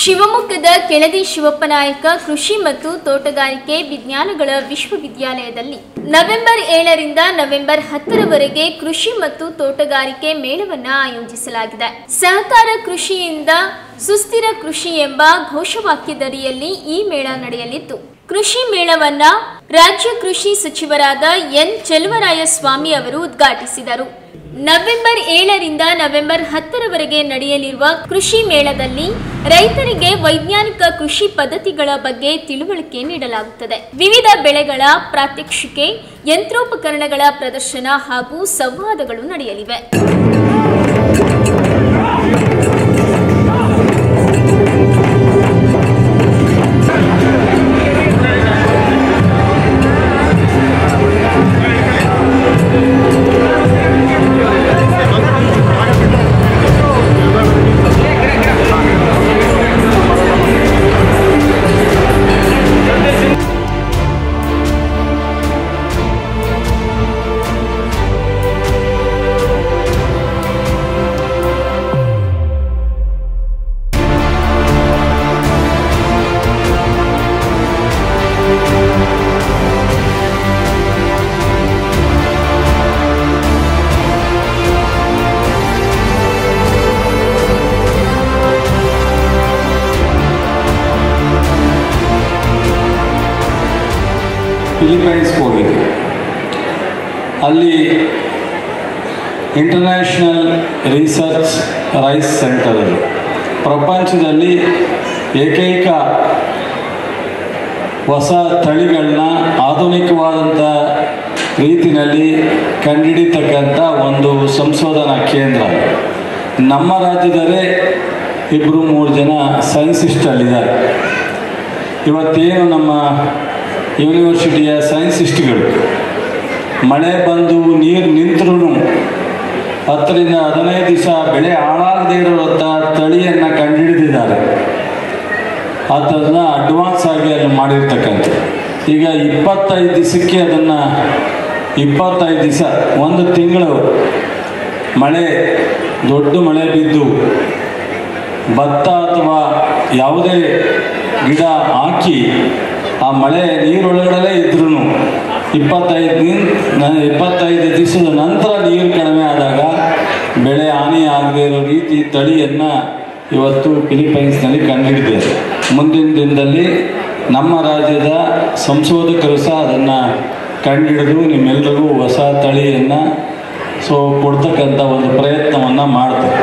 ಶಿವಮೊಗ್ಗದ ಕೆಳದಿ ಶಿವಪ್ಪನಾಯಕ ಕೃಷಿ ಮತ್ತು ತೋಟಗಾರಿಕೆ ವಿಜ್ಞಾನಗಳ ವಿಶ್ವವಿದ್ಯಾಲಯದಲ್ಲಿ ನವೆಂಬರ್ 7ರಿಂದ ನವೆಂಬರ್ 10ರವರೆಗೆ ಕೃಷಿ ಮತ್ತು ತೋಟಗಾರಿಕೆ ಮೇಳವನ್ನು ಆಯೋಜಿಸಲಾಗಿದೆ. ಸಹಕಾರ ಕೃಷಿಯಿಂದ ಸುಸ್ಥಿರ ಕೃಷಿ ಎಂಬ ಘೋಷವಾಕ್ಯದಡಿಯಲ್ಲಿ ಈ ಮೇಳ ನಡೆಯಲಿದ್ದು, ಕೃಷಿ ಮೇಳವನ್ನ ರಾಜ್ಯ ಕೃಷಿ ಸಚಿವರಾದ ಎನ್ ಚೆಲುವರಾಯಸ್ವಾಮಿ ಅವರು ಉದ್ಘಾಟಿಸಿದರು. ನವೆಂಬರ್ 7ರಿಂದ ನವೆಂಬರ್ 10ರವರೆಗೆ ನಡೆಯಲಿರುವ ಕೃಷಿ ಮೇಳದಲ್ಲಿ ರೈತರಿಗೆ ವೈಜ್ಞಾನಿಕ ಕೃಷಿ ಪದ್ಧತಿಗಳ ಬಗ್ಗೆ ತಿಳುವಳಿಕೆ ನೀಡಲಾಗುತ್ತದೆ. ವಿವಿಧ ಬೆಳೆಗಳ ಪ್ರಾತ್ಯಕ್ಷಿಕೆ, ಯಂತ್ರೋಪಕರಣಗಳ ಪ್ರದರ್ಶನ ಹಾಗೂ ಸಂವಾದಗಳು ನಡೆಯಲಿವೆ. ಫಿಲಿಪೈನ್ಸ್ಗೆ ಹೋಗಿದ್ದೆ. ಅಲ್ಲಿ ಇಂಟರ್ನ್ಯಾಷನಲ್ ರಿಸರ್ಚ್ ರೈಸ್ ಸೆಂಟರ್ ಅದು ಪ್ರಪಂಚದಲ್ಲಿ ಏಕೈಕ ಹೊಸ ತಳಿಗಳನ್ನ ಆಧುನಿಕವಾದಂಥ ರೀತಿಯಲ್ಲಿ ಕಂಡುಹಿಡಿತಕ್ಕಂಥ ಒಂದು ಸಂಶೋಧನಾ ಕೇಂದ್ರ. ನಮ್ಮ ರಾಜ್ಯದಲ್ಲೇ 2-3 ಜನ ಸೈನ್ಸಿಸ್ಟಲ್ಲಿದ್ದಾರೆ. ಇವತ್ತೇನು ನಮ್ಮ ಯೂನಿವರ್ಸಿಟಿಯ ಸೈನ್ಸಿಸ್ಟ್ಗಳು ಮಳೆ ಬಂದು ನೀರು ನಿಂತರೂ 10ರಿಂದ 15 ದಿವಸ ಬೆಳೆ ಹಾಳಾಗದೇ ಇರುವಂಥ ತಳಿಯನ್ನು ಕಂಡುಹಿಡಿದಿದ್ದಾರೆ. ಅದನ್ನು ಅಡ್ವಾನ್ಸ್ ಆಗಿ ಅಲ್ಲಿ ಮಾಡಿರ್ತಕ್ಕಂಥ. ಈಗ 25 ದಿವಸಕ್ಕೆ ಅದನ್ನು 25 ದಿವಸ 1 ತಿಂಗಳು ಮಳೆ, ದೊಡ್ಡ ಮಳೆ ಬಿದ್ದು ಭತ್ತ ಅಥವಾ ಯಾವುದೇ ಗಿಡ ಹಾಕಿ ಆ ಮಳೆ ನೀರೊಳಗಡೆ ಇದ್ರೂ 25 ದಿವಸದ ನಂತರ ನೀರು ಕಡಿಮೆ ಆದಾಗ ಬೆಳೆ ಹಾನಿ ಆಗದೇ ಇರೋ ರೀತಿ ತಳಿಯನ್ನು ಇವತ್ತು ಫಿಲಿಪೈನ್ಸ್ನಲ್ಲಿ ಕಂಡುಹಿಡಿದಿದೆ. ಮುಂದಿನ ದಿನದಲ್ಲಿ ನಮ್ಮ ರಾಜ್ಯದ ಸಂಶೋಧಕರು ಸಹ ಅದನ್ನು ಕಂಡುಹಿಡಿದು ನಿಮ್ಮೆಲ್ಲರಿಗೂ ಹೊಸ ತಳಿಯನ್ನು ಕೊಡ್ತಕ್ಕಂಥ ಒಂದು ಪ್ರಯತ್ನವನ್ನು ಮಾಡ್ತಾರೆ.